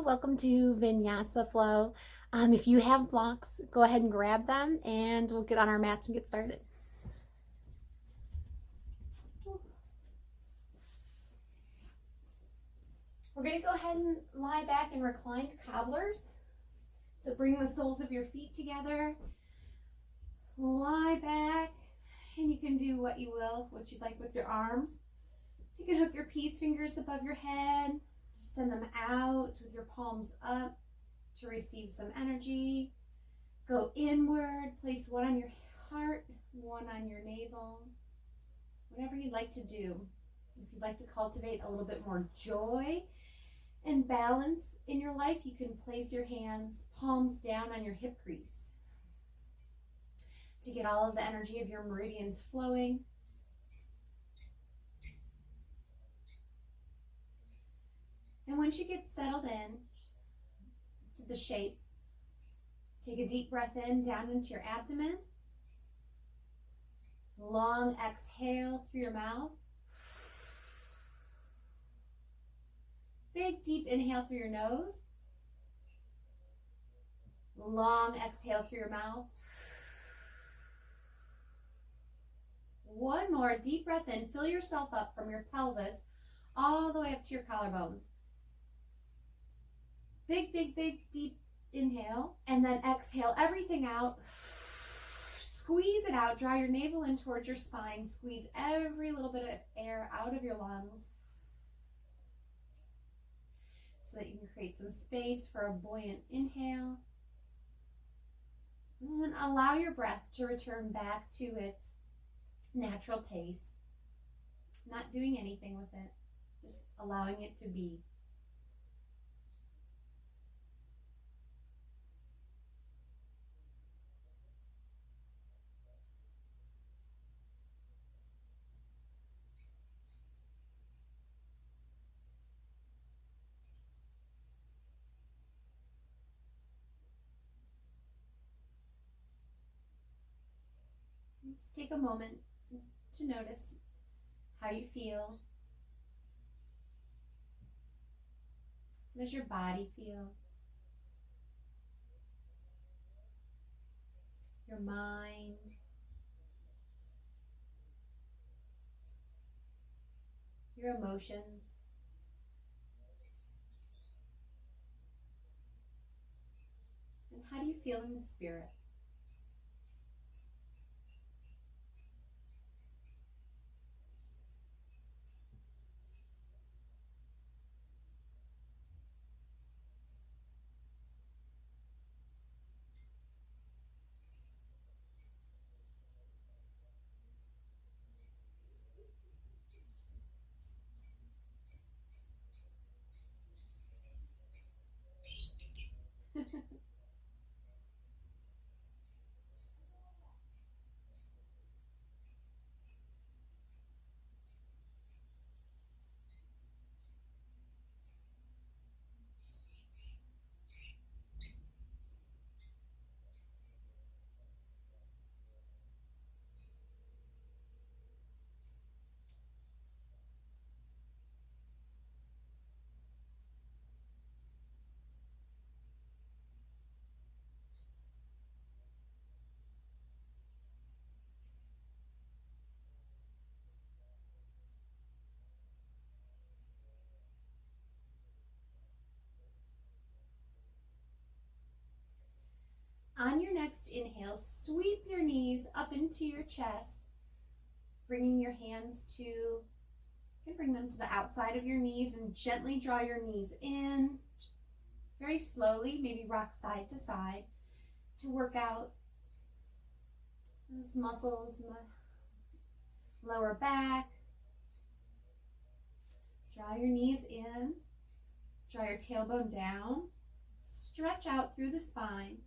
Hello, welcome to Vinyasa Flow. If you have blocks, go ahead and grab them and we'll get on our mats and get started. We're going to go ahead and lie back in reclined cobblers. So bring the soles of your feet together, lie back, and you can do what you will, what you'd like with your arms. So you can hook your peace fingers above your head, send them out with your palms up to receive some energy. Go inward, place one on your heart, one on your navel, whatever you'd like to do. If you'd like to cultivate a little bit more joy and balance in your life, you can place your hands palms down on your hip crease to get all of the energy of your meridians flowing. And once you get settled in to the shape, take a deep breath in down into your abdomen. Long exhale through your mouth. Big deep inhale through your nose. Long exhale through your mouth. One more deep breath in. Fill yourself up from your pelvis all the way up to your collarbones. Big, big, big, deep inhale, and then exhale everything out. Squeeze it out. Draw your navel in towards your spine. Squeeze every little bit of air out of your lungs so that you can create some space for a buoyant inhale. And then allow your breath to return back to its natural pace. Not doing anything with it, just allowing it to be. Let's take a moment to notice how you feel. How does your body feel? Your mind? Your emotions? And how do you feel in the spirit? On your next inhale, sweep your knees up into your chest, bringing your hands to, you can bring them to the outside of your knees and gently draw your knees in, very slowly, maybe rock side to side to work out those muscles in the lower back. Draw your knees in, draw your tailbone down, stretch out through the spine.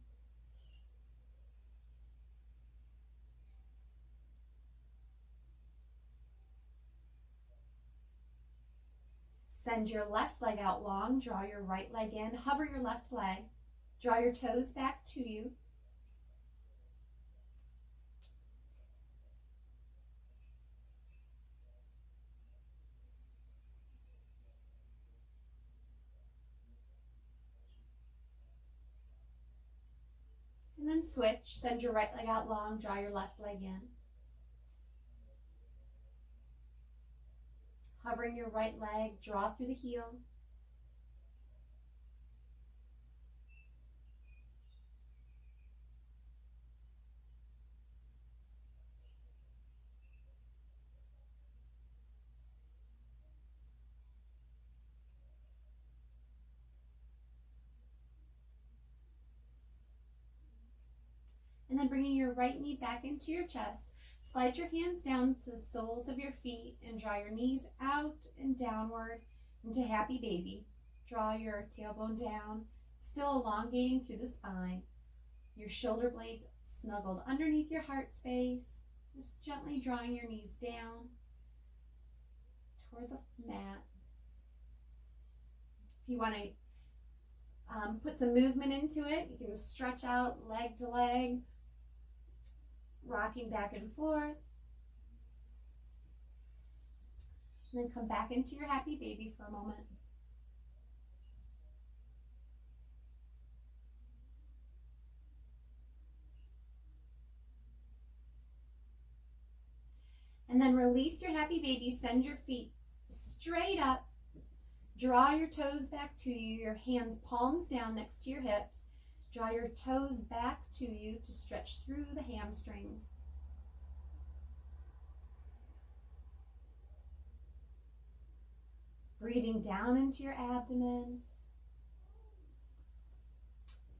Send your left leg out long, draw your right leg in, hover your left leg, draw your toes back to you. And then switch. Send your right leg out long, draw your left leg in. Hovering your right leg, draw through the heel. And then bringing your right knee back into your chest, slide your hands down to the soles of your feet and draw your knees out and downward into happy baby. Draw your tailbone down, still elongating through the spine. Your shoulder blades snuggled underneath your heart space. Just gently drawing your knees down toward the mat. If you want to put some movement into it, you can stretch out leg to leg, rocking back and forth. And then come back into your happy baby for a moment. And then release your happy baby, send your feet straight up, draw your toes back to you, your hands palms down next to your hips, draw your toes back to you to stretch through the hamstrings. Breathing down into your abdomen.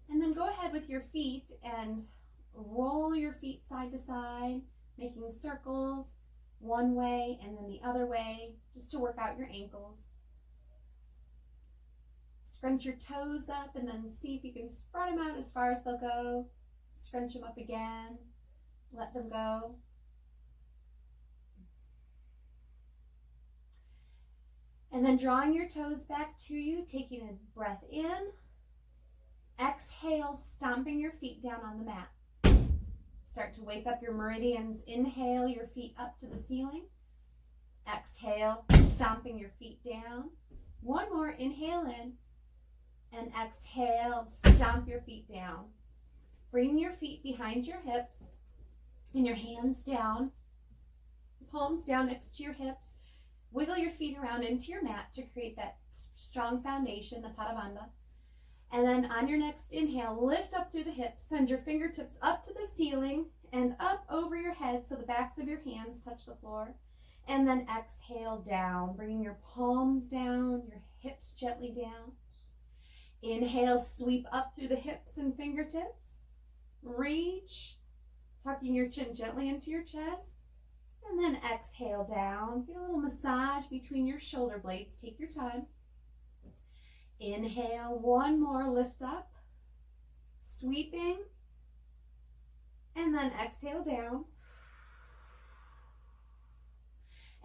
And then go ahead with your feet and roll your feet side to side, making circles one way and then the other way, just to work out your ankles. Scrunch your toes up and then see if you can spread them out as far as they'll go. Scrunch them up again, let them go. And then drawing your toes back to you, taking a breath in. Exhale, stomping your feet down on the mat. Start to wake up your meridians. Inhale, your feet up to the ceiling. Exhale, stomping your feet down. One more, inhale in. And exhale, stomp your feet down. Bring your feet behind your hips and your hands down. Palms down next to your hips. Wiggle your feet around into your mat to create that strong foundation, the Padabandha. And then on your next inhale, lift up through the hips, send your fingertips up to the ceiling and up over your head so the backs of your hands touch the floor. And then exhale down, bringing your palms down, your hips gently down. Inhale, sweep up through the hips and fingertips. Reach, tucking your chin gently into your chest. And then exhale down. Get a little massage between your shoulder blades. Take your time. Inhale, one more, lift up, sweeping, and then exhale down.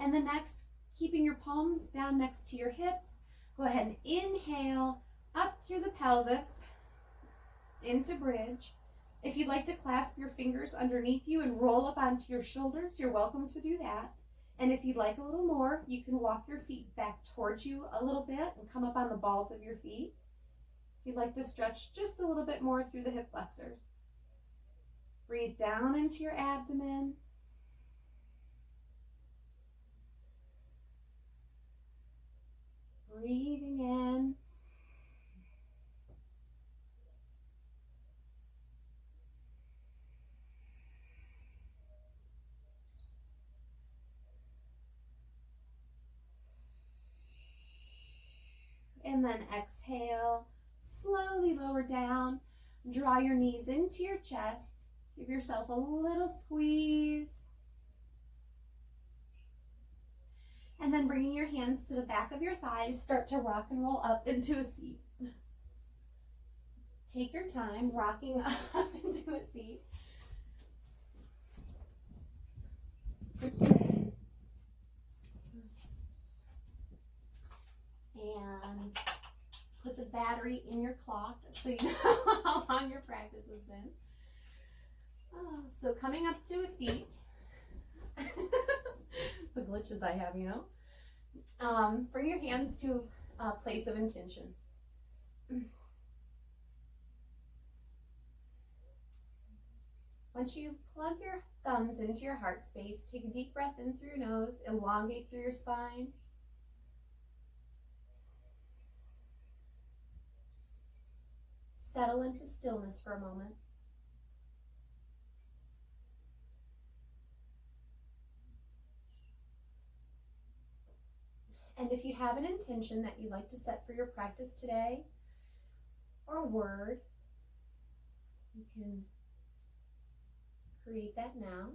And the next, keeping your palms down next to your hips, go ahead and inhale up through the pelvis into bridge. If you'd like to clasp your fingers underneath you and roll up onto your shoulders, you're welcome to do that. And if you'd like a little more, you can walk your feet back towards you a little bit and come up on the balls of your feet. If you'd like to stretch just a little bit more through the hip flexors. Breathe down into your abdomen. Breathing in. And then exhale, slowly lower down. Draw your knees into your chest. Give yourself a little squeeze. And then bringing your hands to the back of your thighs, start to rock and roll up into a seat. Take your time rocking up into a seat. And put the battery in your clock so you know how long your practice has been. Oh, so coming up to a seat. The glitches I have, you know. Bring your hands to a place of intention. Once you plug your thumbs into your heart space, take a deep breath in through your nose, elongate through your spine. Settle into stillness for a moment. And if you have an intention that you'd like to set for your practice today, or word, you can create that now.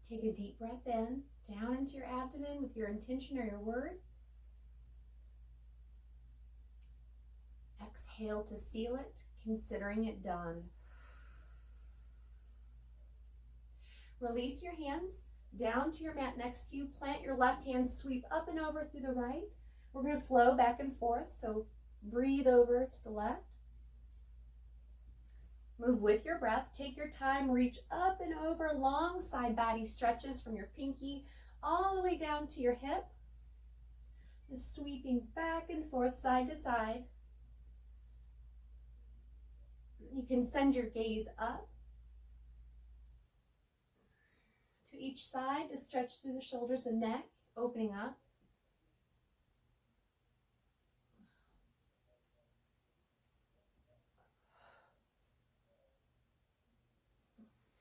Take a deep breath in, down into your abdomen with your intention or your word. Exhale to seal it, considering it done. Release your hands down to your mat next to you. Plant your left hand, sweep up and over through the right. We're going to flow back and forth, so breathe over to the left. Move with your breath. Take your time, reach up and over, long side body stretches from your pinky all the way down to your hip. Just sweeping back and forth, side to side. You can send your gaze up to each side to stretch through the shoulders and neck, opening up.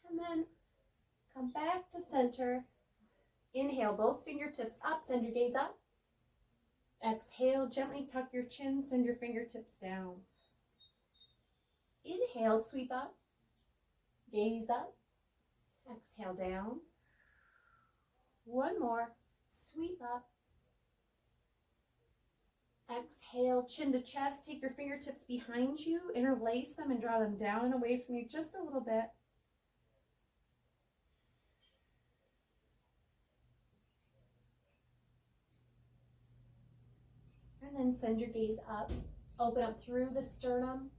And then come back to center. Inhale, both fingertips up, send your gaze up. Exhale, gently tuck your chin, send your fingertips down. Inhale, sweep up, gaze up, exhale down. One more, sweep up. Exhale, chin to chest, take your fingertips behind you, interlace them and draw them down and away from you just a little bit. And then send your gaze up, open up through the sternum,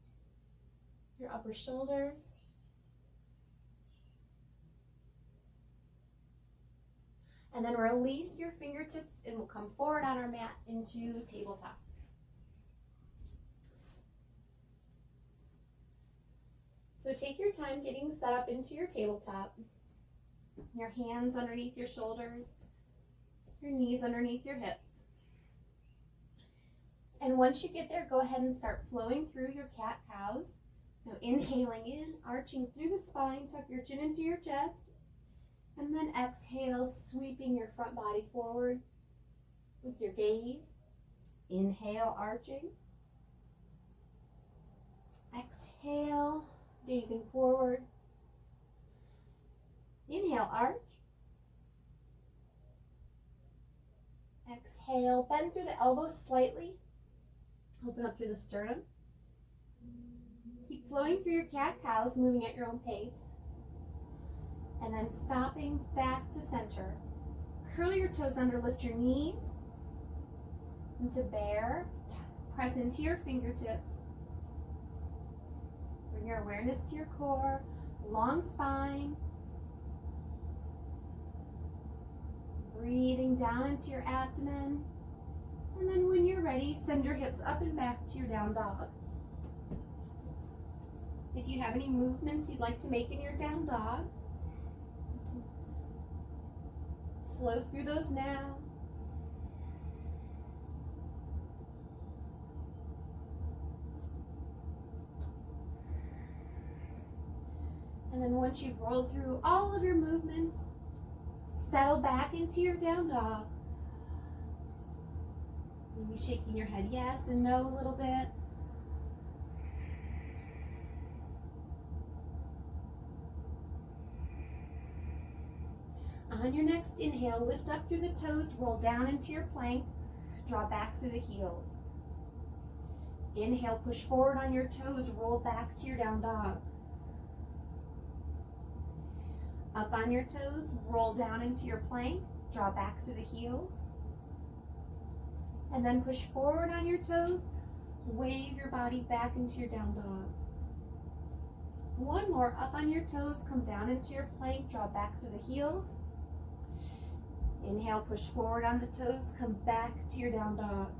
your upper shoulders. And then release your fingertips and we'll come forward on our mat into tabletop. So take your time getting set up into your tabletop. Your hands underneath your shoulders, your knees underneath your hips. And once you get there, go ahead and start flowing through your cat-cows. Now inhaling in, arching through the spine, tuck your chin into your chest. And then exhale, sweeping your front body forward with your gaze. Inhale, arching. Exhale, gazing forward. Inhale, arch. Exhale, bend through the elbows slightly. Open up through the sternum. Keep flowing through your cat-cows, moving at your own pace. And then stopping back to center. Curl your toes under, lift your knees into bear. Press into your fingertips. Bring your awareness to your core, long spine. Breathing down into your abdomen. And then when you're ready, send your hips up and back to your down dog. If you have any movements you'd like to make in your down dog, flow through those now. And then once you've rolled through all of your movements, settle back into your down dog. Maybe shaking your head yes and no a little bit. On your next inhale, lift up through the toes, roll down into your plank, draw back through the heels. Inhale, push forward on your toes, roll back to your down dog. Up on your toes, roll down into your plank, draw back through the heels. And then push forward on your toes, wave your body back into your down dog. One more, up on your toes, come down into your plank, draw back through the heels. Inhale, push forward on the toes, come back to your down dog.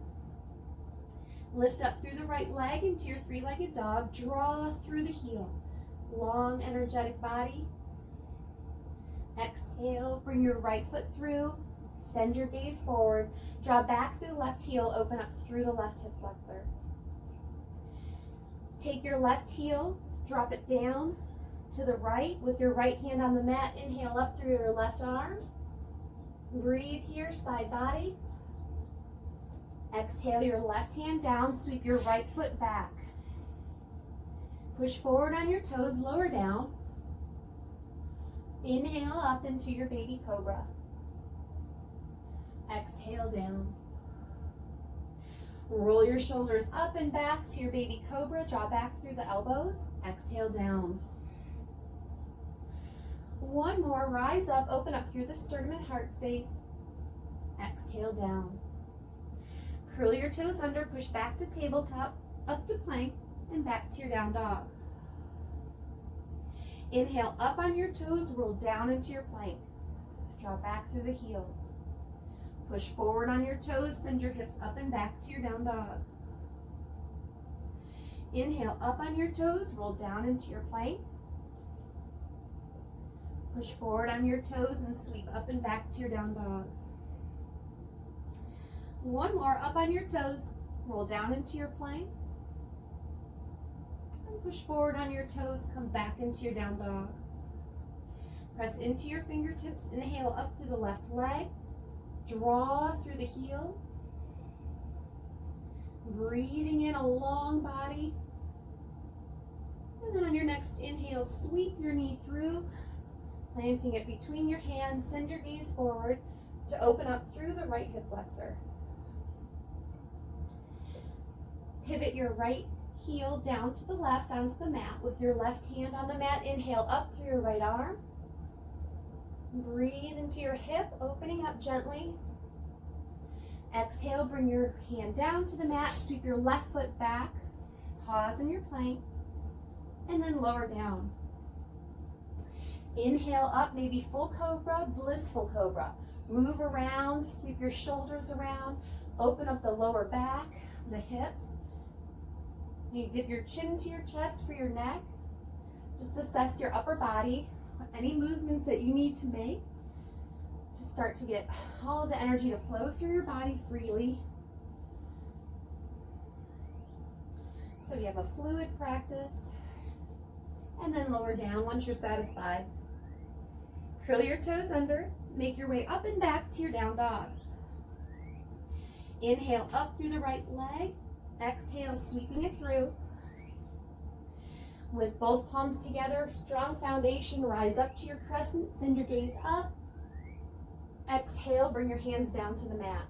Lift up through the right leg into your three-legged dog. Draw through the heel. Long, energetic body. Exhale, bring your right foot through. Send your gaze forward. Draw back through the left heel. Open up through the left hip flexor. Take your left heel, drop it down to the right with your right hand on the mat. Inhale up through your left arm. Breathe here, side body. Exhale your left hand down, sweep your right foot back. Push forward on your toes, lower down. Inhale up into your baby cobra. Exhale down. Roll your shoulders up and back to your baby cobra. Draw back through the elbows. Exhale down. One more, rise up, open up through the sternum and heart space. Exhale down. Curl your toes under, push back to tabletop, up to plank, and back to your down dog. Inhale up on your toes, roll down into your plank. Draw back through the heels. Push forward on your toes, send your hips up and back to your down dog. Inhale up on your toes, roll down into your plank. Push forward on your toes and sweep up and back to your down dog. One more, up on your toes, roll down into your plank. And push forward on your toes, come back into your down dog. Press into your fingertips, inhale up through the left leg. Draw through the heel. Breathing in a long body. And then on your next inhale, sweep your knee through, planting it between your hands. Send your gaze forward to open up through the right hip flexor. Pivot your right heel down to the left onto the mat with your left hand on the mat. Inhale up through your right arm. Breathe into your hip, opening up gently. Exhale, bring your hand down to the mat, sweep your left foot back, pause in your plank, and then lower down. Inhale up, maybe full cobra, blissful cobra. Move around, sweep your shoulders around, open up the lower back, the hips. You dip your chin to your chest for your neck. Just assess your upper body, any movements that you need to make to start to get all the energy to flow through your body freely. So you have a fluid practice. And then lower down once you're satisfied. Curl your toes under, make your way up and back to your down dog. Inhale up through the right leg, exhale sweeping it through. With both palms together, strong foundation, rise up to your crescent, send your gaze up. Exhale, bring your hands down to the mat.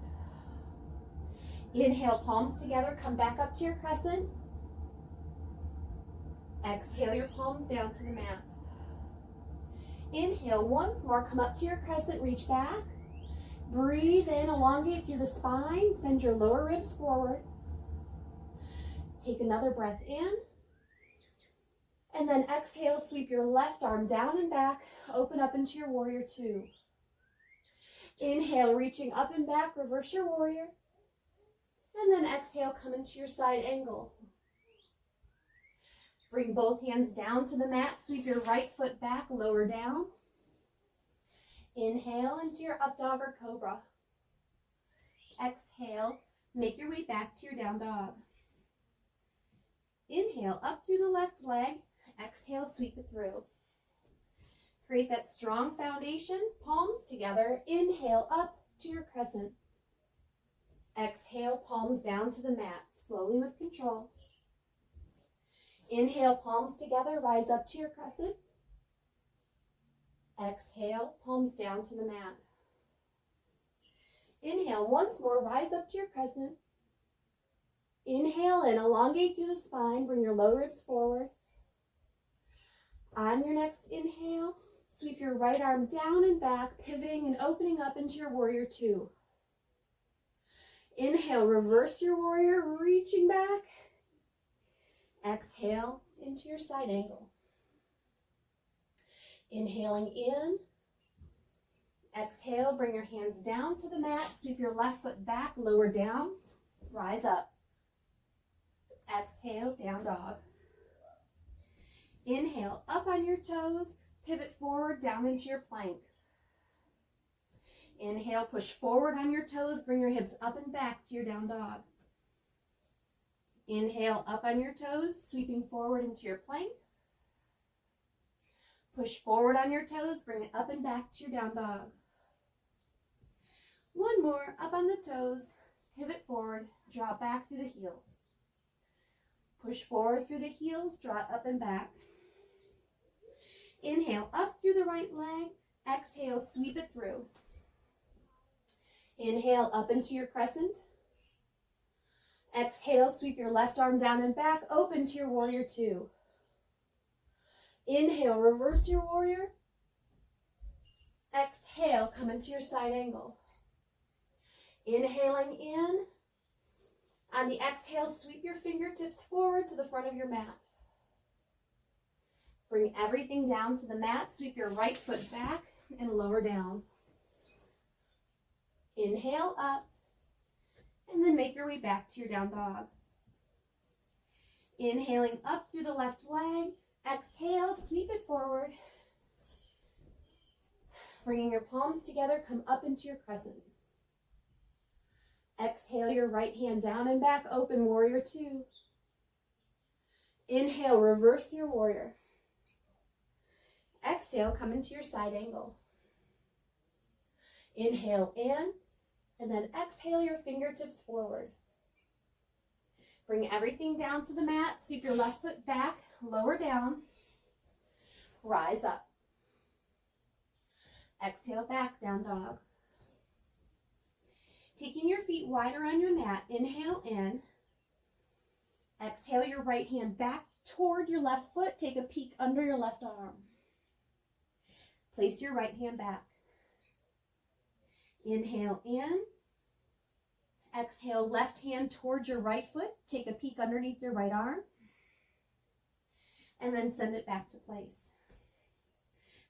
Inhale, palms together, come back up to your crescent. Exhale your palms down to the mat. Inhale once more, come up to your crescent, reach back. Breathe in, elongate through the spine, send your lower ribs forward. Take another breath in. And then exhale, sweep your left arm down and back, open up into your warrior two. Inhale, reaching up and back, reverse your warrior. And then exhale, come into your side angle. Bring both hands down to the mat, sweep your right foot back, lower down. Inhale into your up dog or cobra. Exhale, make your way back to your down dog. Inhale up through the left leg, exhale, sweep it through. Create that strong foundation, palms together. Inhale up to your crescent. Exhale, palms down to the mat, slowly with control. Inhale, palms together, rise up to your crescent. Exhale, palms down to the mat. Inhale, once more, rise up to your crescent. Inhale in, elongate through the spine, bring your low ribs forward. On your next inhale, sweep your right arm down and back, pivoting and opening up into your warrior two. Inhale, reverse your warrior, reaching back. Exhale into your side angle. Inhaling in, Exhale, bring your hands down to the mat. Sweep your left foot back, lower down, rise up. Exhale, down dog. Inhale, up on your toes, pivot forward, down into your plank. Inhale, push forward on your toes, bring your hips up and back to your down dog. Inhale, up on your toes, sweeping forward into your plank. Push forward on your toes, bring it up and back to your down dog. One more, up on the toes, pivot forward, draw back through the heels. Push forward through the heels, draw it up and back. Inhale, up through the right leg. Exhale, sweep it through. Inhale, up into your crescent. Exhale, sweep your left arm down and back, open to your warrior two. Inhale, reverse your warrior. Exhale, come into your side angle. Inhaling in. On the exhale, sweep your fingertips forward to the front of your mat. Bring everything down to the mat. Sweep your right foot back and lower down. Inhale up, and then make your way back to your down dog. Inhaling up through the left leg. Exhale, sweep it forward. Bringing your palms together, come up into your crescent. Exhale your right hand down and back, open warrior two. Inhale, reverse your warrior. Exhale, come into your side angle. Inhale in, and then exhale your fingertips forward. Bring everything down to the mat, sweep your left foot back, lower down, rise up. Exhale back, down dog. Taking your feet wider on your mat, inhale in. Exhale your right hand back toward your left foot, take a peek under your left arm. Place your right hand back. Inhale in. Exhale, left hand towards your right foot. Take a peek underneath your right arm. And then send it back to place.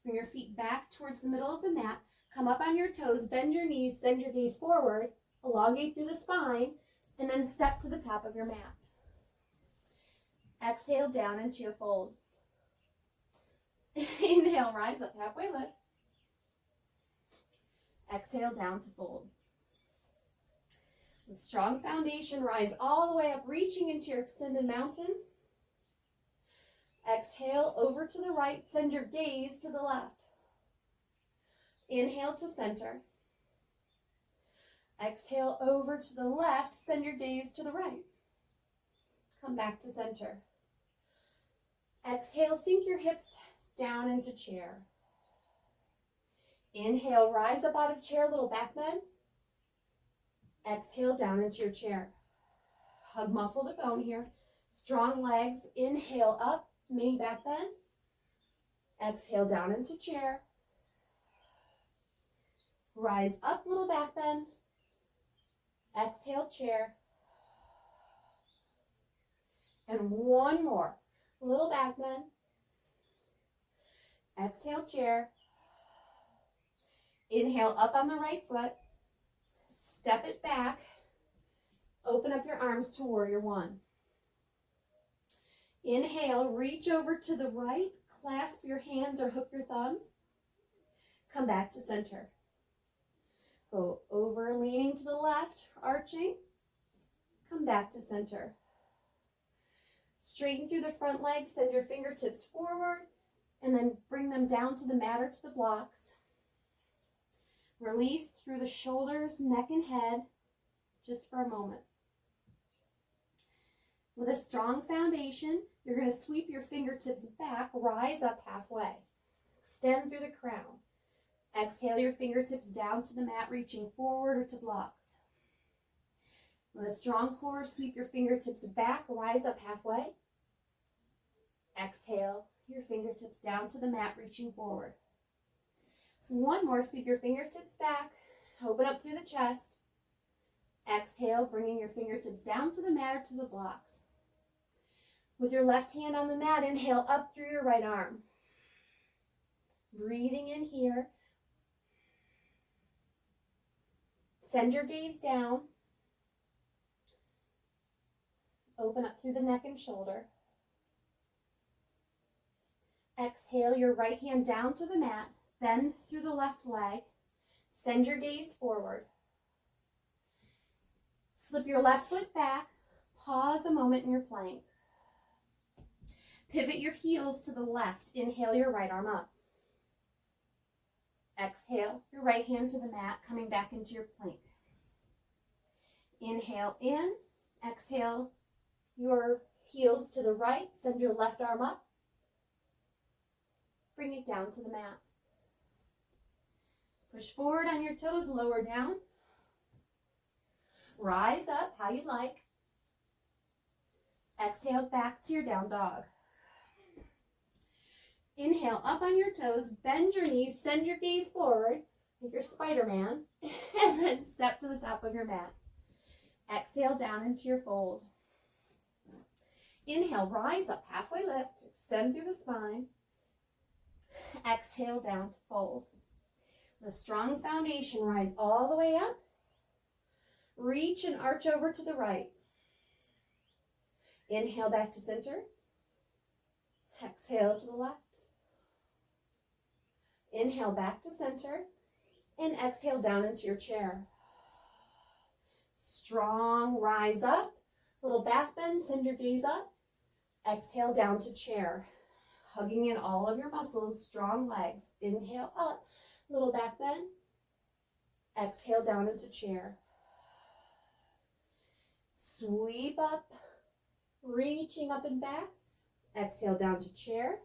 Bring your feet back towards the middle of the mat. Come up on your toes, bend your knees, send your gaze forward, elongate through the spine, and then step to the top of your mat. Exhale down into your fold. Inhale, rise up, halfway lift. Exhale down to fold. With strong foundation, rise all the way up, reaching into your extended mountain. Exhale over to the right, send your gaze to the left. Inhale to center. Exhale over to the left, send your gaze to the right. Come back to center. Exhale, sink your hips down into chair. Inhale, rise up out of chair, little back bend. Exhale down into your chair. Hug muscle to bone here. Strong legs. Inhale up, mini back bend. Exhale down into chair. Rise up, little back bend. Exhale, chair. And one more. Little back bend. Exhale, chair. Inhale up on the right foot. Step it back. Open up your arms to warrior one. Inhale, reach over to the right. Clasp your hands or hook your thumbs. Come back to center. Go over, leaning to the left, arching. Come back to center. Straighten through the front leg, send your fingertips forward, and then bring them down to the mat or to the blocks. Release through the shoulders, neck, and head, just for a moment. With a strong foundation, you're going to sweep your fingertips back, rise up halfway. Extend through the crown. Exhale your fingertips down to the mat, reaching forward or to blocks. With a strong core, sweep your fingertips back, rise up halfway. Exhale your fingertips down to the mat, reaching forward. One more, sweep your fingertips back, open up through the chest. Exhale, bringing your fingertips down to the mat or to the blocks. With your left hand on the mat, inhale up through your right arm. Breathing in here. Send your gaze down. Open up through the neck and shoulder. Exhale your right hand down to the mat. Bend through the left leg. Send your gaze forward. Slip your left foot back. Pause a moment in your plank. Pivot your heels to the left. Inhale your right arm up. Exhale your right hand to the mat, coming back into your plank. Inhale in. Exhale your heels to the right. Send your left arm up. Bring it down to the mat. Push forward on your toes, lower down. Rise up how you like. Exhale back to your down dog. Inhale up on your toes, bend your knees, send your gaze forward, like you're Spider-Man, and then step to the top of your mat. Exhale down into your fold. Inhale, rise up, halfway lift, extend through the spine. Exhale down to fold. With a strong foundation, rise all the way up. Reach and arch over to the right. Inhale back to center. Exhale to the left. Inhale back to center. And exhale down into your chair. Strong, rise up. Little back bend, send your gaze up. Exhale down to chair. Hugging in all of your muscles, strong legs. Inhale up, little back bend. Exhale down into chair. Sweep up, reaching up and back. Exhale down to chair.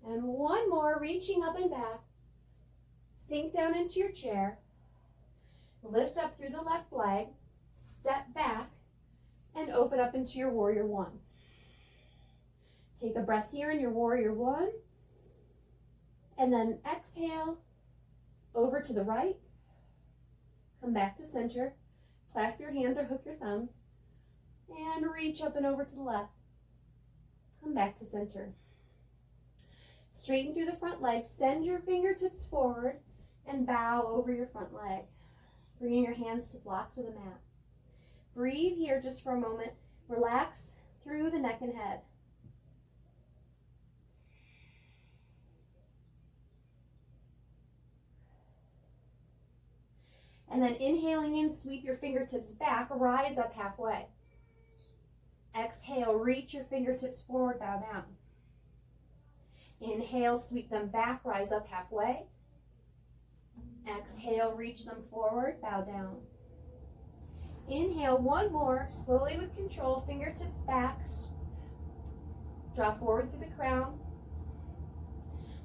And one more, reaching up and back. Sink down into your chair. Lift up through the left leg. Step back and open up into your warrior one. Take a breath here in your warrior one. And then exhale over to the right. Come back to center. Clasp your hands or hook your thumbs. And reach up and over to the left. Come back to center. Straighten through the front leg. Send your fingertips forward and bow over your front leg. Bringing your hands to blocks of the mat. Breathe here just for a moment. Relax through the neck and head. And then inhaling in, sweep your fingertips back, rise up halfway. Exhale, reach your fingertips forward, bow down. Inhale, sweep them back, rise up halfway. Exhale, reach them forward, bow down. Inhale, one more, slowly with control, fingertips back. Draw forward through the crown.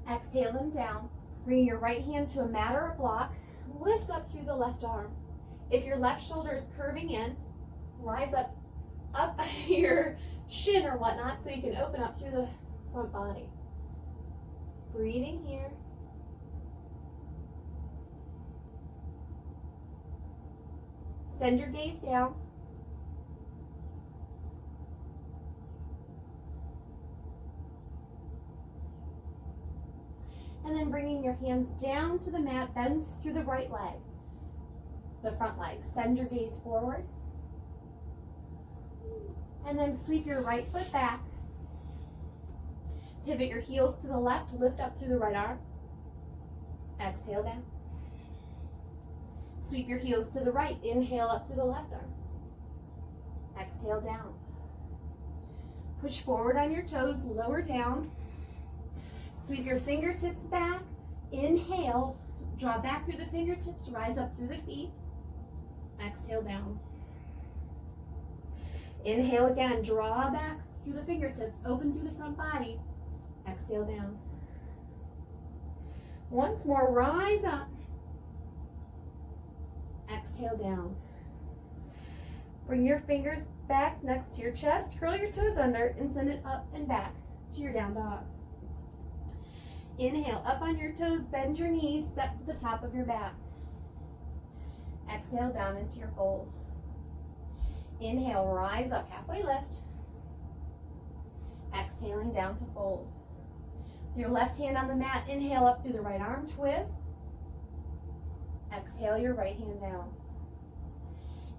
Exhale them down. Bring your right hand to a mat or a block. Lift up through the left arm. If your left shoulder is curving in, rise up your shin or whatnot so you can open up through the front body. Breathing here. Send your gaze down. And then bringing your hands down to the mat, bend through the right leg, the front leg. Send your gaze forward. And then sweep your right foot back. Pivot your heels to the left, lift up through the right arm. Exhale down. Sweep your heels to the right, inhale up through the left arm. Exhale down. Push forward on your toes, lower down. Sweep your fingertips back. Inhale, draw back through the fingertips, rise up through the feet. Exhale down. Inhale again, draw back through the fingertips, open through the front body. Exhale down. Once more, rise up. Exhale down. Bring your fingers back next to your chest, curl your toes under, and send it up and back to your down dog. Inhale, up on your toes, bend your knees, step to the top of your mat. Exhale down into your fold. Inhale, rise up, halfway lift. Exhaling down to fold. With your left hand on the mat, inhale up through the right arm, twist. Exhale your right hand down.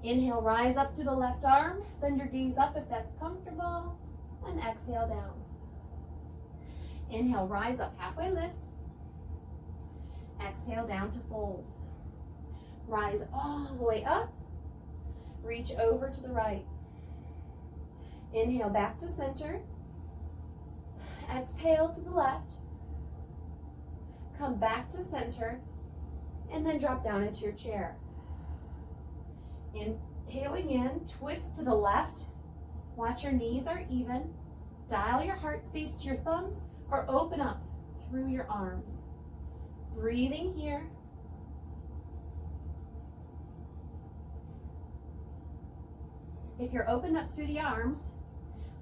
Inhale, rise up through the left arm. Send your gaze up if that's comfortable. And exhale down. Inhale, rise up, halfway lift. Exhale down to fold. Rise all the way up. Reach over to the right. Inhale back to center. Exhale to the left. Come back to center. And then drop down into your chair. Inhaling in, twist to the left. Watch your knees are even. Dial your heart space to your thumbs or open up through your arms. Breathing here. If you're opened up through the arms,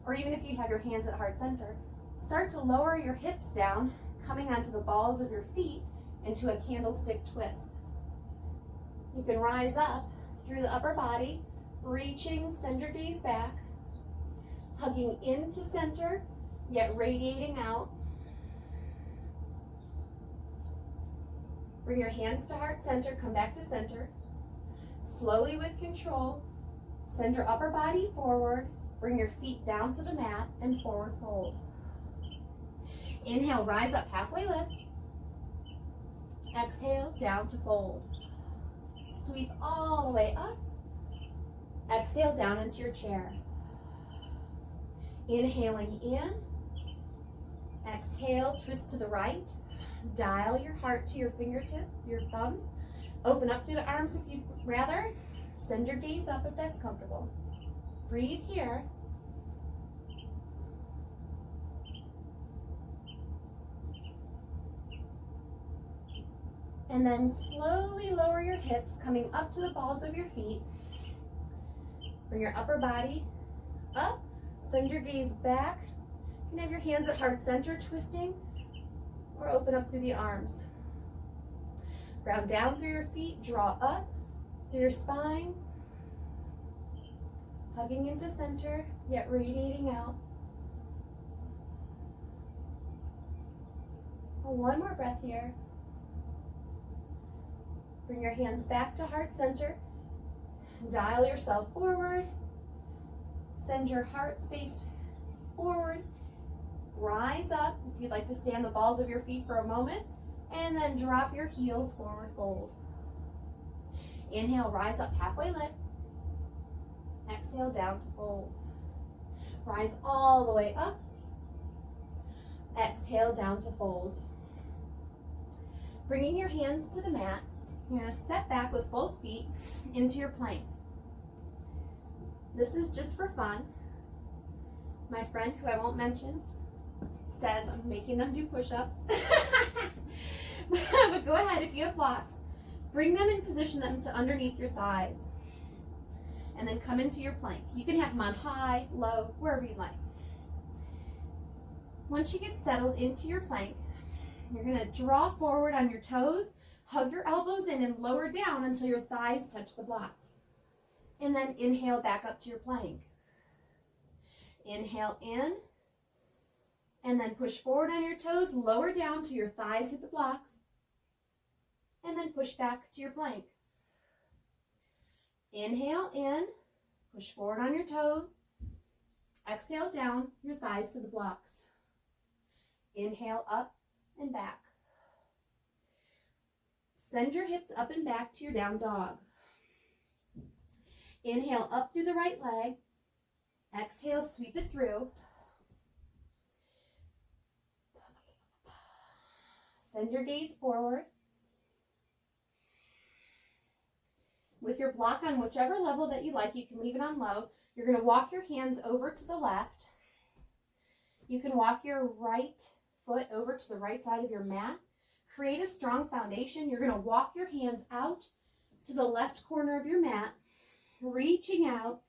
or even if you have your hands at heart center, start to lower your hips down, coming onto the balls of your feet into a candlestick twist. You can rise up through the upper body, reaching, send your gaze back, hugging into center, yet radiating out. Bring your hands to heart center, come back to center. Slowly with control, send your upper body forward, bring your feet down to the mat and forward fold. Inhale, rise up, halfway lift. Exhale, down to fold. Sweep all the way up. Exhale down into your chair. Inhaling in. Exhale, twist to the right. Dial your heart to your fingertip, your thumbs. Open up through the arms if you'd rather. Send your gaze up if that's comfortable. Breathe here. And then slowly lower your hips, coming up to the balls of your feet. Bring your upper body up. Send your gaze back. You can have your hands at heart center, twisting, or open up through the arms. Ground down through your feet, draw up through your spine. Hugging into center, yet radiating out. One more breath here. Bring your hands back to heart center. Dial yourself forward. Send your heart space forward. Rise up if you'd like to stay on the balls of your feet for a moment. And then drop your heels, forward fold. Inhale, rise up, halfway lift. Exhale, down to fold. Rise all the way up. Exhale, down to fold. Bringing your hands to the mat, you're going to step back with both feet into your plank. This is just for fun. My friend, who I won't mention, says I'm making them do push-ups. But go ahead, if you have blocks, bring them and position them to underneath your thighs. And then come into your plank. You can have them on high, low, wherever you like. Once you get settled into your plank, you're going to draw forward on your toes, hug your elbows in, and lower down until your thighs touch the blocks. And then inhale back up to your plank. Inhale in, and then push forward on your toes, lower down till your thighs hit the blocks, and then push back to your plank. Inhale in, push forward on your toes, exhale down, your thighs to the blocks. Inhale up and back. Send your hips up and back to your down dog. Inhale up through the right leg. Exhale, sweep it through. Send your gaze forward. With your block on whichever level that you like, you can leave it on low. You're going to walk your hands over to the left. You can walk your right foot over to the right side of your mat. Create a strong foundation. You're going to walk your hands out to the left corner of your mat, reaching out,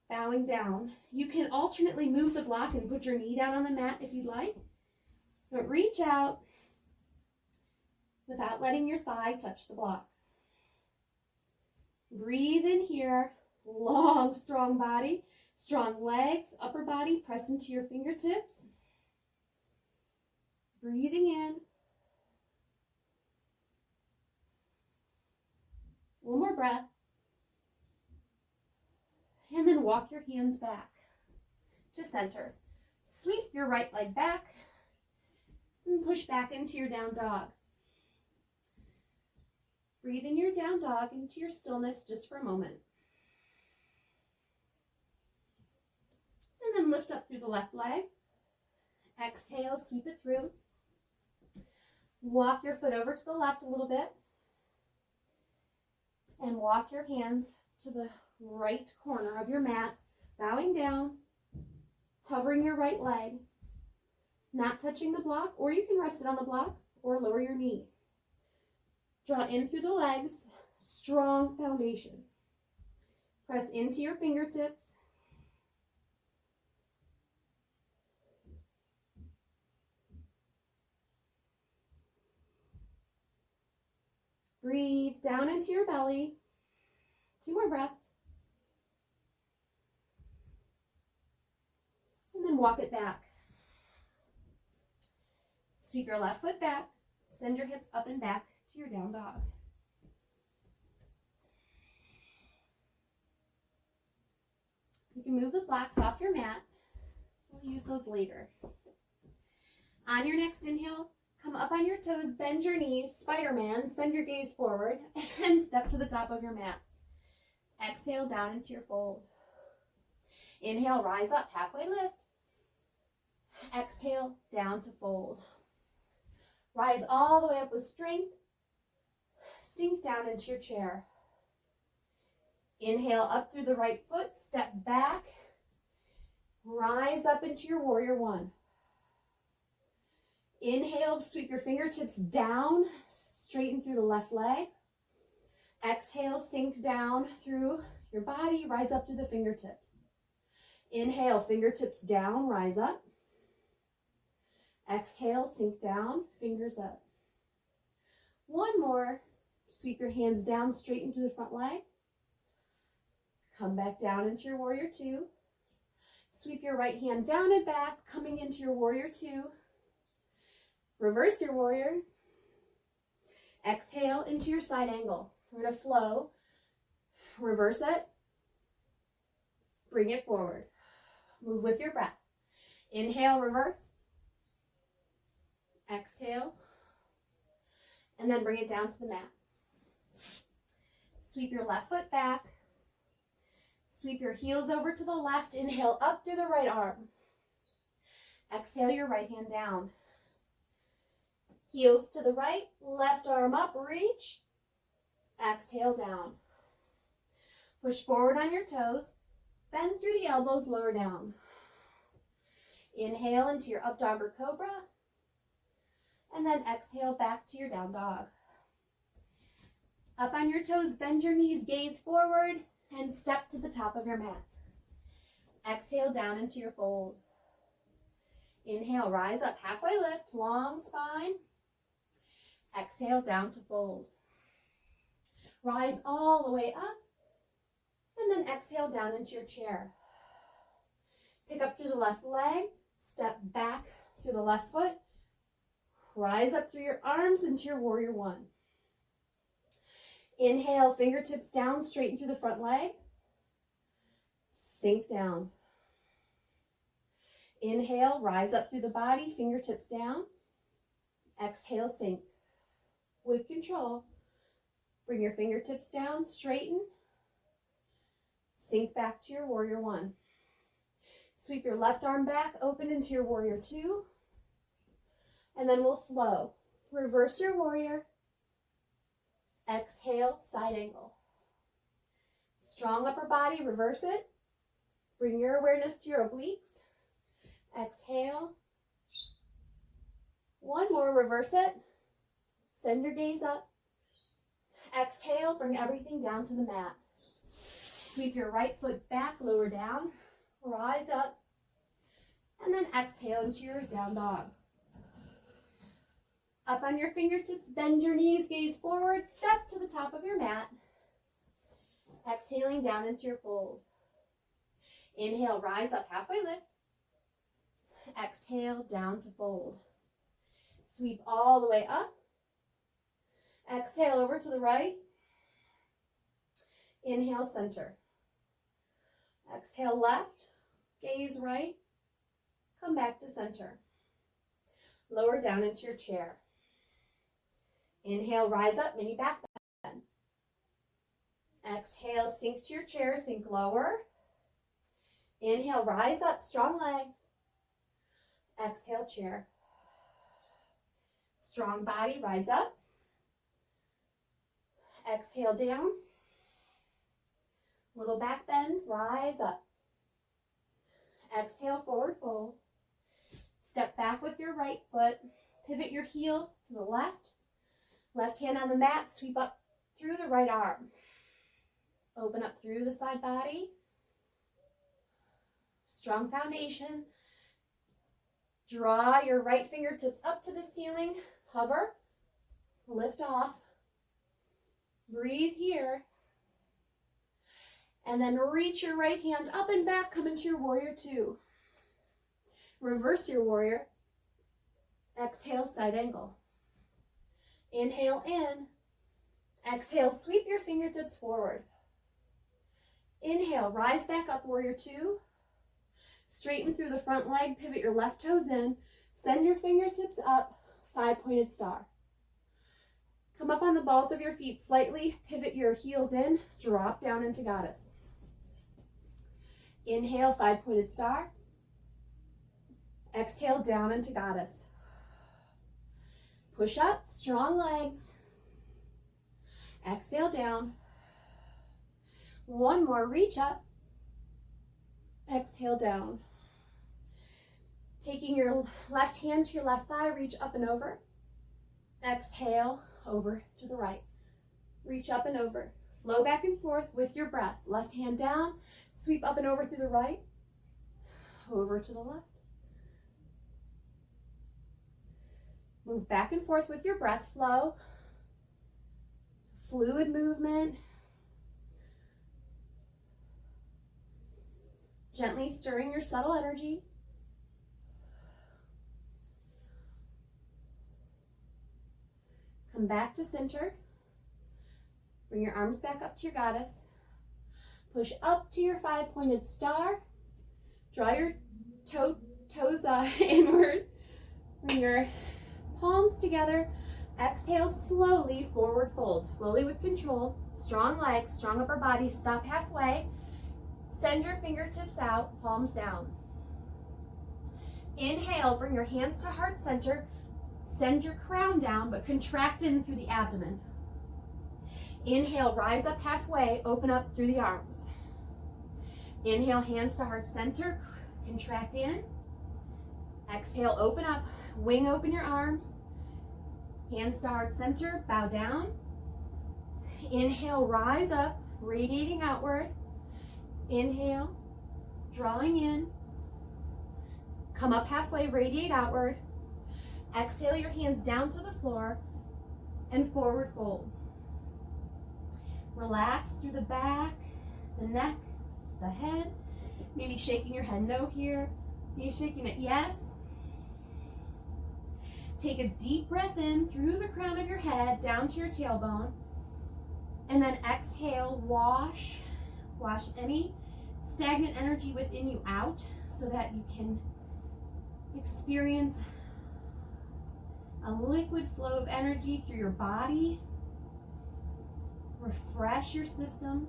bowing down. You can alternately move the block and put your knee down on the mat if you'd like. But reach out without letting your thigh touch the block. Breathe in here. Long, strong body, strong legs, upper body, press into your fingertips. Breathing in. breath. And then walk your hands back to center. Sweep your right leg back and push back into your down dog. Breathe in your down dog into your stillness just for a moment. And then lift up through the left leg. Exhale, sweep it through. Walk your foot over to the left a little bit. And walk your hands to the right corner of your mat, bowing down, hovering your right leg, not touching the block, or you can rest it on the block or lower your knee. Draw in through the legs, strong foundation. Press into your fingertips. Breathe down into your belly. 2 more breaths. And then walk it back. Sweep your left foot back. Send your hips up and back to your down dog. You can move the blocks off your mat, so we'll use those later. On your next inhale, come up on your toes, bend your knees, Spider-Man, send your gaze forward, and step to the top of your mat. Exhale down into your fold. Inhale, rise up, halfway lift. Exhale, down to fold. Rise all the way up with strength. Sink down into your chair. Inhale up through the right foot, step back. Rise up into your warrior one. Inhale, sweep your fingertips down, straighten through the left leg. Exhale, sink down through your body, rise up through the fingertips. Inhale, fingertips down, rise up. Exhale, sink down, fingers up. One more. Sweep your hands down, straighten to the front leg. Come back down into your warrior two. Sweep your right hand down and back, coming into your warrior two. Reverse your warrior. Exhale into your side angle. We're going to flow. Reverse it. Bring it forward. Move with your breath. Inhale, reverse. Exhale. And then bring it down to the mat. Sweep your left foot back. Sweep your heels over to the left. Inhale up through the right arm. Exhale your right hand down. Heels to the right, left arm up, reach. Exhale down. Push forward on your toes. Bend through the elbows, lower down. Inhale into your up dog or cobra. And then exhale back to your down dog. Up on your toes, bend your knees, gaze forward, and step to the top of your mat. Exhale down into your fold. Inhale, rise up, halfway lift, long spine. Exhale down to fold. Rise all the way up, and then exhale down into your chair. Pick up through the left leg, step back through the left foot, rise up through your arms into your warrior one. Inhale, fingertips down, straighten through the front leg. Sink down. Inhale, rise up through the body, fingertips down. Exhale, sink. With control, bring your fingertips down, straighten. Sink back to your warrior one. Sweep your left arm back, open into your warrior two. And then we'll flow. Reverse your warrior. Exhale, side angle. Strong upper body, reverse it. Bring your awareness to your obliques. Exhale. One more, reverse it. Send your gaze up. Exhale, bring everything down to the mat. Sweep your right foot back, lower down. Rise up. And then exhale into your down dog. Up on your fingertips, bend your knees, gaze forward, step to the top of your mat. Exhaling down into your fold. Inhale, rise up, halfway lift. Exhale, down to fold. Sweep all the way up. Exhale over to the right. Inhale, center. Exhale, left. Gaze right. Come back to center. Lower down into your chair. Inhale, rise up, mini back bend. Exhale, sink to your chair, sink lower. Inhale, rise up, strong legs. Exhale, chair. Strong body, rise up. Exhale, down. Little back bend, rise up. Exhale, forward fold. Step back with your right foot. Pivot your heel to the left. Left hand on the mat, sweep up through the right arm. Open up through the side body. Strong foundation. Draw your right fingertips up to the ceiling. Hover. Lift off. Breathe here. And then reach your right hand up and back. Come into your warrior two. Reverse your warrior. Exhale, side angle. Inhale in. Exhale, sweep your fingertips forward. Inhale, rise back up, warrior two. Straighten through the front leg, pivot your left toes in. Send your fingertips up, 5-pointed star. Come up on the balls of your feet slightly, pivot your heels in, drop down into goddess. Inhale, 5-pointed star. Exhale, down into goddess. Push up, strong legs. Exhale, down. One more, reach up. Exhale, down. Taking your left hand to your left thigh, reach up and over. Exhale, over to the right. Reach up and over. Flow back and forth with your breath. Left hand down, sweep up and over through the right. Over to the left. Move back and forth with your breath flow. Fluid movement. Gently stirring your subtle energy. Come back to center. Bring your arms back up to your goddess. Push up to your 5-pointed star. Draw your toes inward. Bring your palms together. Exhale slowly, forward fold. Slowly with control. Strong legs, strong upper body. Stop halfway. Send your fingertips out, palms down. Inhale, bring your hands to heart center. Send your crown down, but contract in through the abdomen. Inhale, rise up halfway, open up through the arms. Inhale, hands to heart center, contract in. Exhale, open up, wing open your arms. Hands to heart center, bow down. Inhale, rise up, radiating outward. Inhale, drawing in. Come up halfway, radiate outward. Exhale your hands down to the floor and forward fold. Relax through the back, the neck, the head. Maybe shaking your head no here. Maybe shaking it yes. Take a deep breath in through the crown of your head down to your tailbone. And then exhale, wash any stagnant energy within you out so that you can experience a liquid flow of energy through your body. Refresh your system.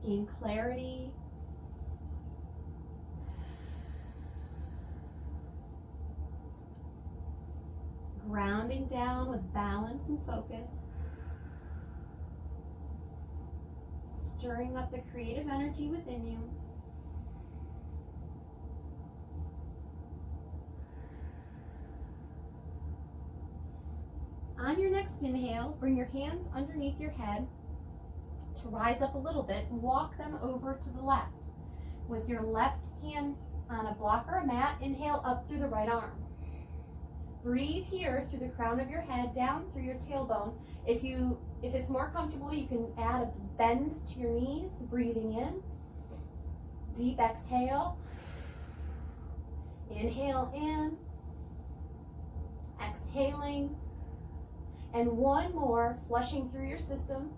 Gain clarity. Grounding down with balance and focus. Stirring up the creative energy within you. On your next inhale, bring your hands underneath your head to rise up a little bit and walk them over to the left. With your left hand on a block or a mat, inhale up through the right arm. Breathe here through the crown of your head, down through your tailbone. If it's more comfortable, you can add a bend to your knees, breathing in. Deep exhale. Inhale in. Exhaling. And one more, flushing through your system.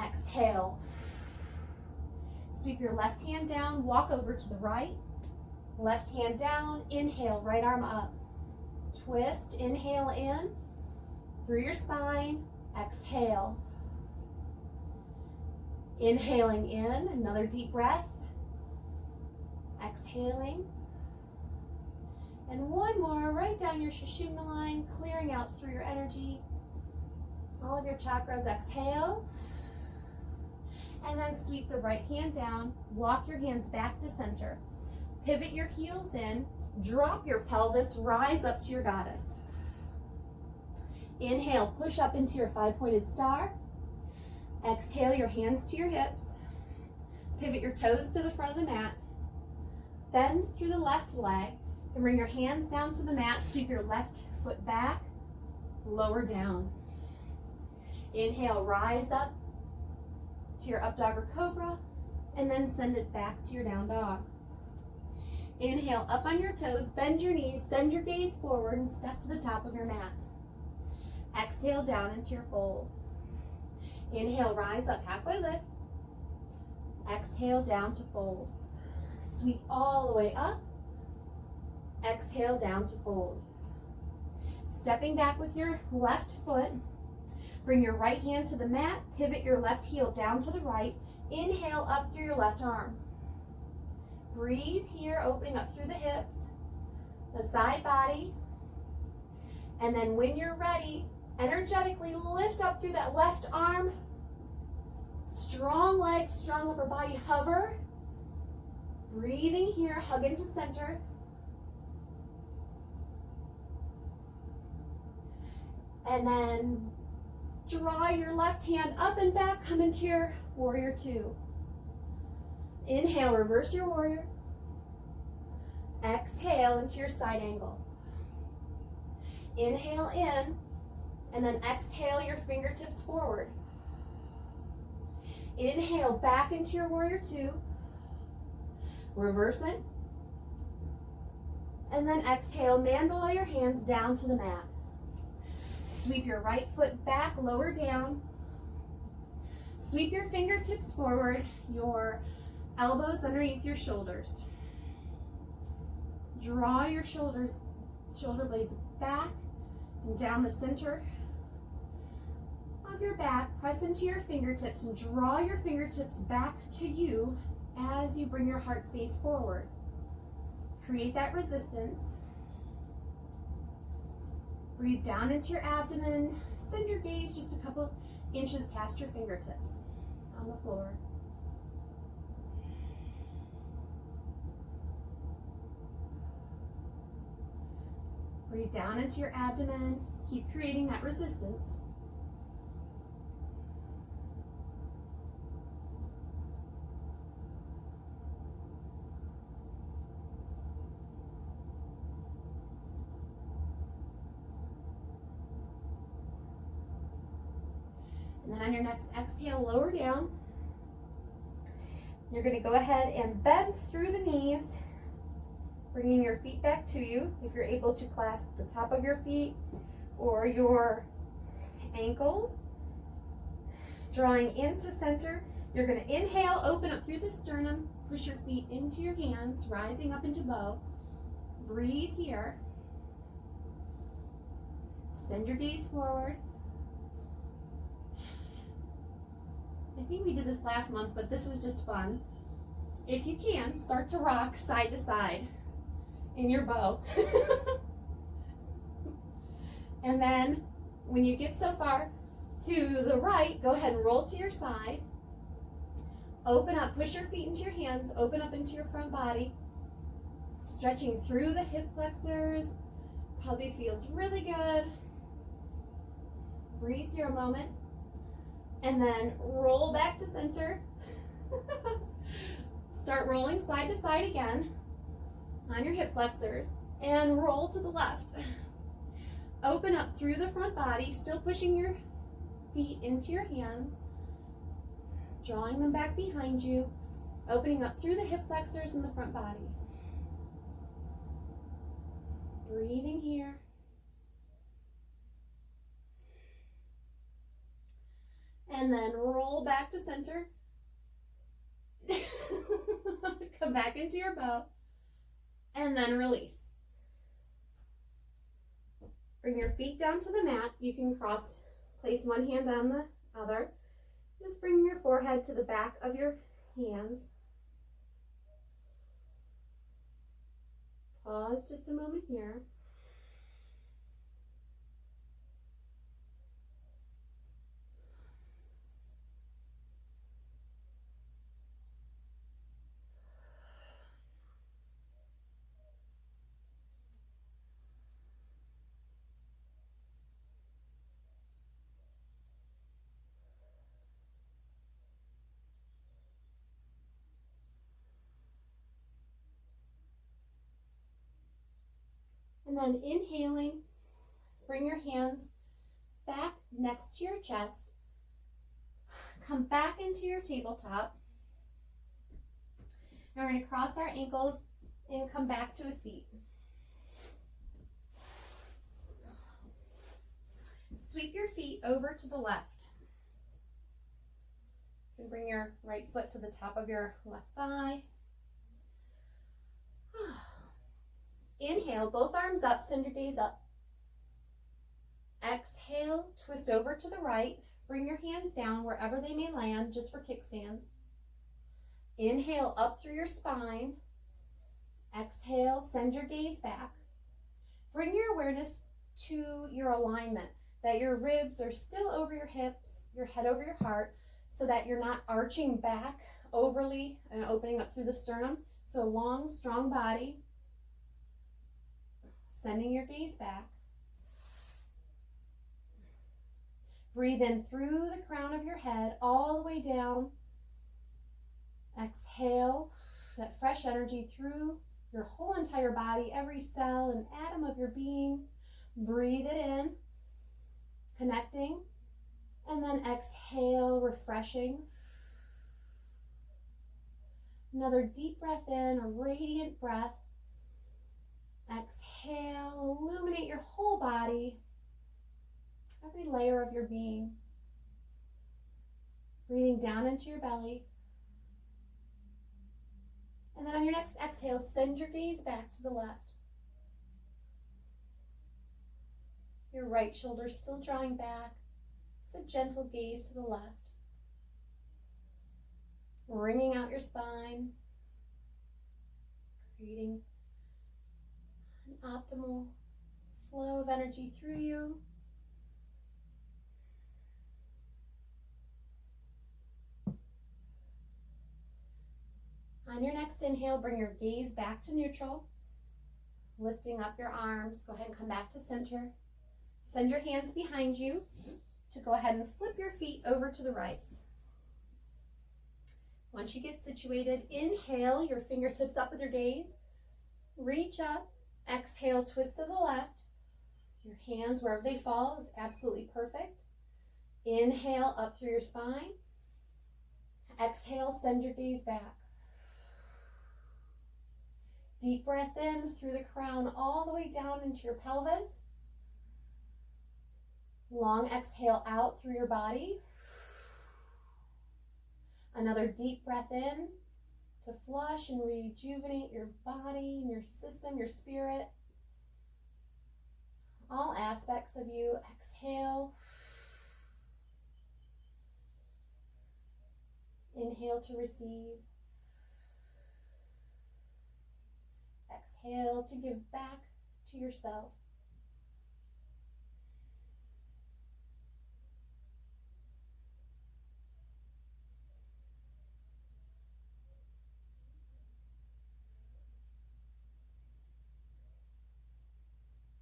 Exhale. Sweep your left hand down, walk over to the right. Left hand down, inhale, right arm up. Twist, inhale in through your spine. Exhale. Inhaling in, another deep breath. Exhaling. And one more, right down your Sushumna line, clearing out through your energy. All of your chakras, exhale. And then sweep the right hand down, walk your hands back to center. Pivot your heels in, drop your pelvis, rise up to your goddess. Inhale, push up into your five-pointed star. Exhale, your hands to your hips. Pivot your toes to the front of the mat. Bend through the left leg and bring your hands down to the mat. Sweep your left foot back, lower down. Inhale, rise up to your up dog or cobra, and then send it back to your down dog. Inhale, up on your toes, bend your knees, send your gaze forward, and step to the top of your mat. Exhale, down into your fold. Inhale, rise up, halfway lift. Exhale, down to fold. Sweep all the way up. Exhale, down to fold. Stepping back with your left foot. Bring your right hand to the mat. Pivot your left heel down to the right. Inhale, up through your left arm. Breathe here, opening up through the hips, the side body. And then when you're ready, energetically lift up through that left arm. Strong legs, strong upper body, hover. Breathing here, hug into center. And then draw your left hand up and back, come into your warrior two. Inhale, reverse your warrior. Exhale into your side angle. Inhale in, and then exhale your fingertips forward. Inhale back into your warrior two. Reverse it. And then exhale, mandala your hands down to the mat. Sweep your right foot back, lower down. Sweep your fingertips forward, your elbows underneath your shoulders. Draw your shoulder blades back and down the center of your back. Press into your fingertips and draw your fingertips back to you as you bring your heart space forward. Create that resistance. Breathe down into your abdomen. Send your gaze just a couple inches past your fingertips on the floor. Breathe down into your abdomen. Keep creating that resistance. And then on your next exhale, lower down. You're going to go ahead and bend through the knees, bringing your feet back to you. If you're able to clasp the top of your feet or your ankles. Drawing into center, you're going to inhale, open up through the sternum, push your feet into your hands, rising up into bow. Breathe here. Send your gaze forward. I think we did this last month, but this is just fun. If you can, start to rock side to side in your bow. And then when you get so far to the right, go ahead and roll to your side. Open up, push your feet into your hands, open up into your front body. Stretching through the hip flexors. Probably feels really good. Breathe here a moment. And then roll back to center. Start rolling side to side again on your hip flexors and roll to the left. Open up through the front body, still pushing your feet into your hands, drawing them back behind you, opening up through the hip flexors and the front body. Breathing here. And then roll back to center. Come back into your bow. And then release. Bring your feet down to the mat. You can place one hand on the other. Just bring your forehead to the back of your hands. Pause just a moment here. And then inhaling, bring your hands back next to your chest. Come back into your tabletop. Now we're going to cross our ankles and come back to a seat. Sweep your feet over to the left. You can bring your right foot to the top of your left thigh. Inhale, both arms up, send your gaze up. Exhale, twist over to the right. Bring your hands down wherever they may land, just for kickstands. Inhale, up through your spine. Exhale, send your gaze back. Bring your awareness to your alignment, that your ribs are still over your hips, your head over your heart, so that you're not arching back overly and opening up through the sternum. So long, strong body. Sending your gaze back. Breathe in through the crown of your head, all the way down. Exhale, that fresh energy through your whole entire body, every cell and atom of your being. Breathe it in, connecting. And then exhale, refreshing. Another deep breath in, a radiant breath. Exhale, illuminate your whole body, every layer of your being. Breathing down into your belly. And then on your next exhale, send your gaze back to the left. Your right shoulder still drawing back. Just a gentle gaze to the left. Wringing out your spine. Creating an optimal flow of energy through you. On your next inhale, bring your gaze back to neutral. Lifting up your arms, go ahead and come back to center. Send your hands behind you to go ahead and flip your feet over to the right. Once you get situated, inhale, your fingertips up with your gaze. Reach up. Exhale, twist to the left. Your hands, wherever they fall, is absolutely perfect. Inhale, up through your spine. Exhale, send your gaze back. Deep breath in through the crown all the way down into your pelvis. Long exhale out through your body. Another deep breath in to flush and rejuvenate your body, your system, your spirit. All aspects of you. Exhale. Inhale to receive. Exhale to give back to yourself.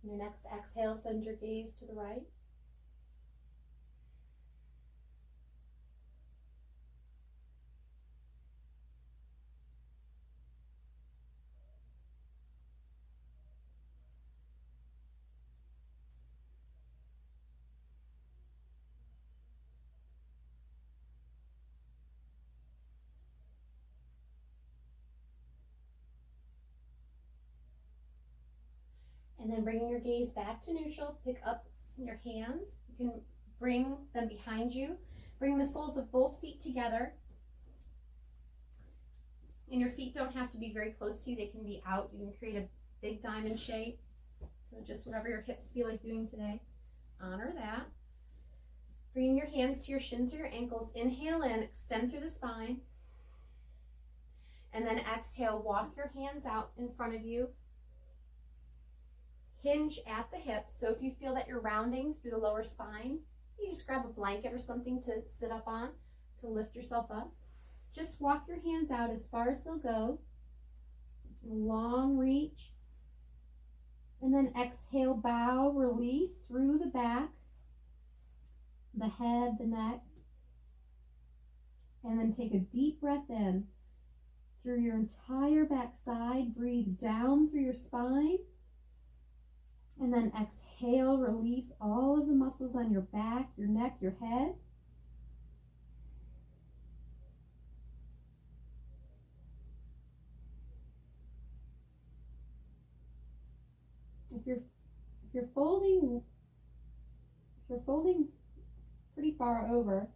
Your next exhale, send your gaze to the right. And then bringing your gaze back to neutral, pick up your hands. You can bring them behind you. Bring the soles of both feet together. And your feet don't have to be very close to you. They can be out. You can create a big diamond shape. So just whatever your hips feel like doing today. Honor that. Bring your hands to your shins or your ankles. Inhale in, extend through the spine. And then exhale, walk your hands out in front of you. Hinge at the hips. So if you feel that you're rounding through the lower spine, you just grab a blanket or something to sit up on to lift yourself up. Just walk your hands out as far as they'll go. Long reach. And then exhale, bow, release through the back, the head, the neck. And then take a deep breath in through your entire backside. Breathe down through your spine. And then exhale, release all of the muscles on your back, your neck, your head. If you're folding pretty far over,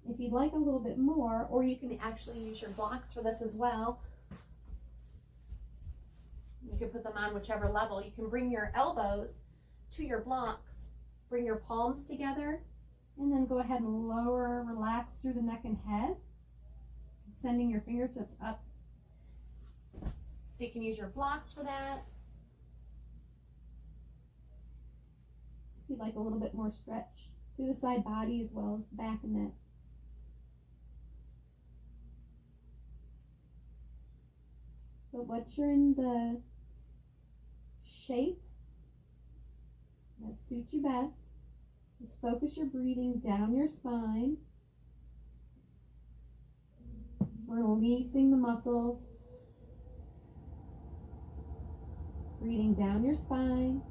if you'd like a little bit more, or you can actually use your blocks for this as well. You can put them on whichever level. You can bring your elbows to your blocks, bring your palms together, and then go ahead and lower, relax through the neck and head, sending your fingertips up. So you can use your blocks for that. If you'd like a little bit more stretch through the side body as well as the back and neck. But once you're in the shape that suits you best, just focus your breathing down your spine, releasing the muscles, breathing down your spine,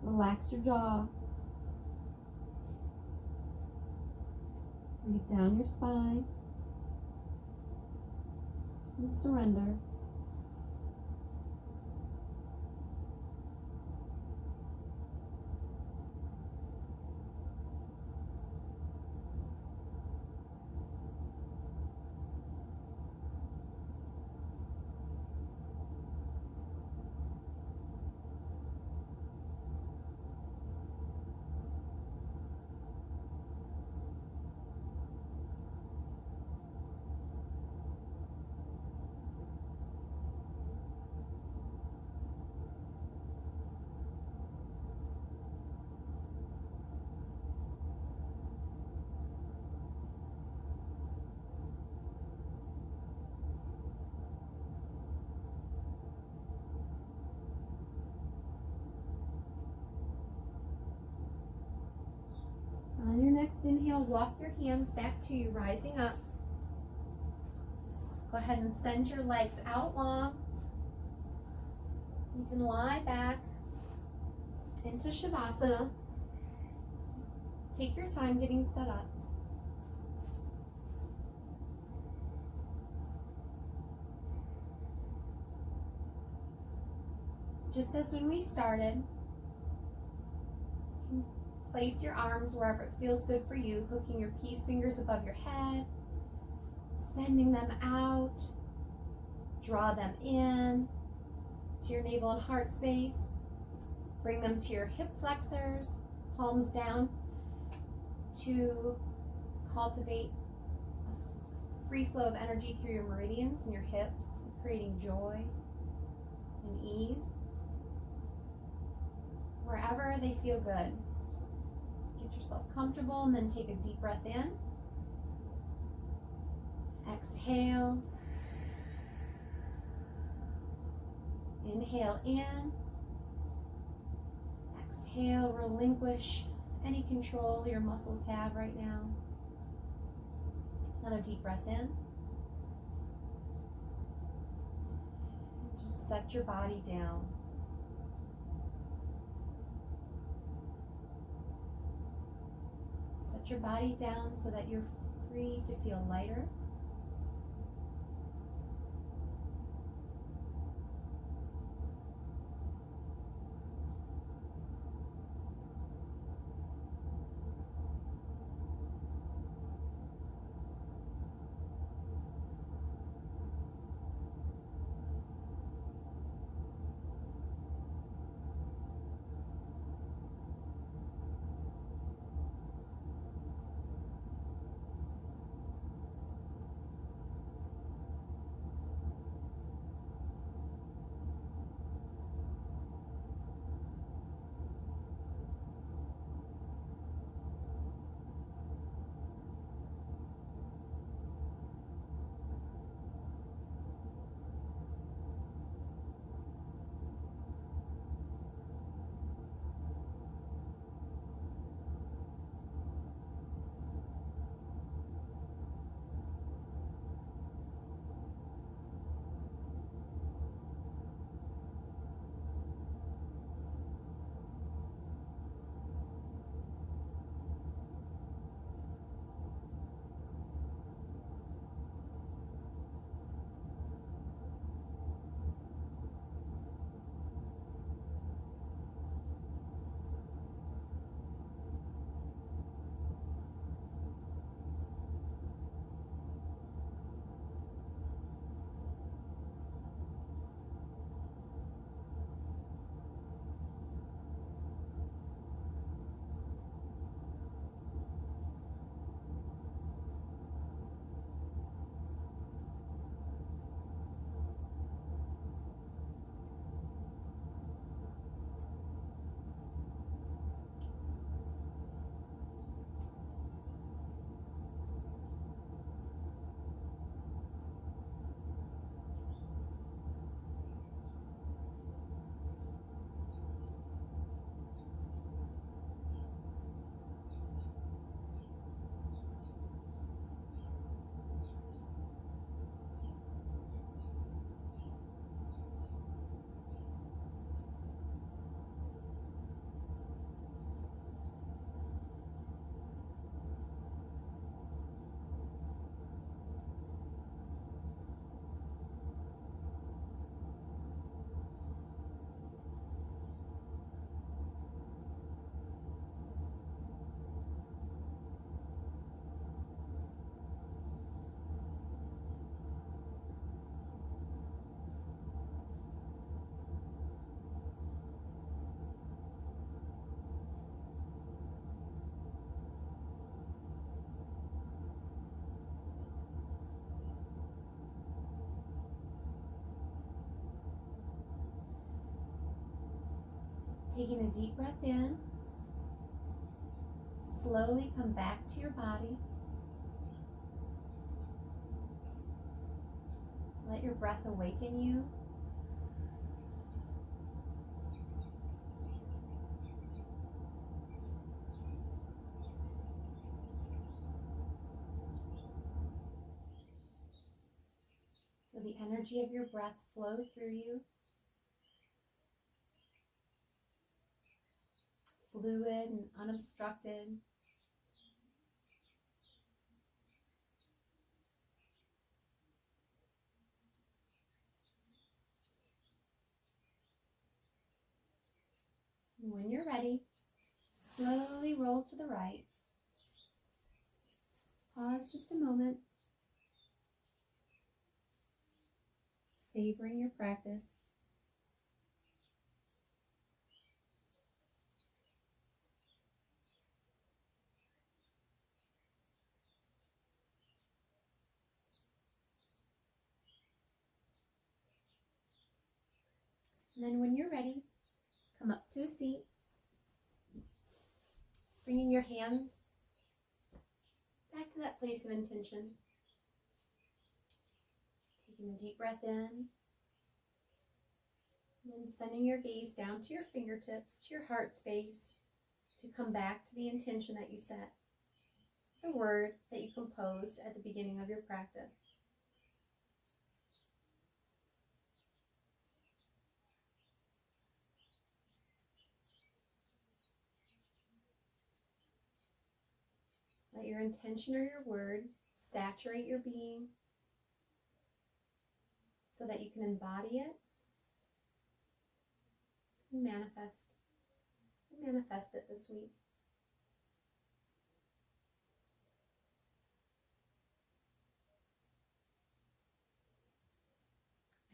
relax your jaw, breathe down your spine, and surrender. On your next inhale, walk your hands back to you, rising up. Go ahead and send your legs out long. You can lie back into Shavasana. Take your time getting set up. Just as when we started, place your arms wherever it feels good for you, hooking your peace fingers above your head, sending them out, draw them in to your navel and heart space, bring them to your hip flexors, palms down, to cultivate a free flow of energy through your meridians and your hips, creating joy and ease wherever they feel good. Get yourself comfortable and then take a deep breath in. Exhale. Inhale in. Exhale, relinquish any control your muscles have right now. Another deep breath in. Just set your body down. Set your body down so that you're free to feel lighter. Taking a deep breath in. Slowly come back to your body. Let your breath awaken you. Feel the energy of your breath flow through you. Fluid and unobstructed. And when you're ready, slowly roll to the right. Pause just a moment. Savoring your practice. And then when you're ready, come up to a seat. Bringing your hands back to that place of intention. Taking a deep breath in. And then sending your gaze down to your fingertips, to your heart space, to come back to the intention that you set. The word that you composed at the beginning of your practice. Let your intention or your word saturate your being so that you can embody it and manifest. Manifest it this week.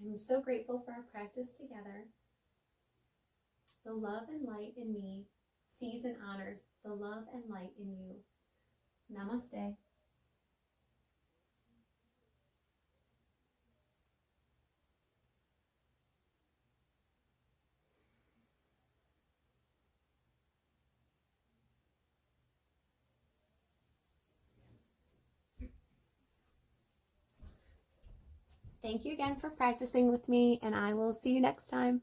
I'm so grateful for our practice together. The love and light in me sees and honors the love and light in you. Namaste. Thank you again for practicing with me, and I will see you next time.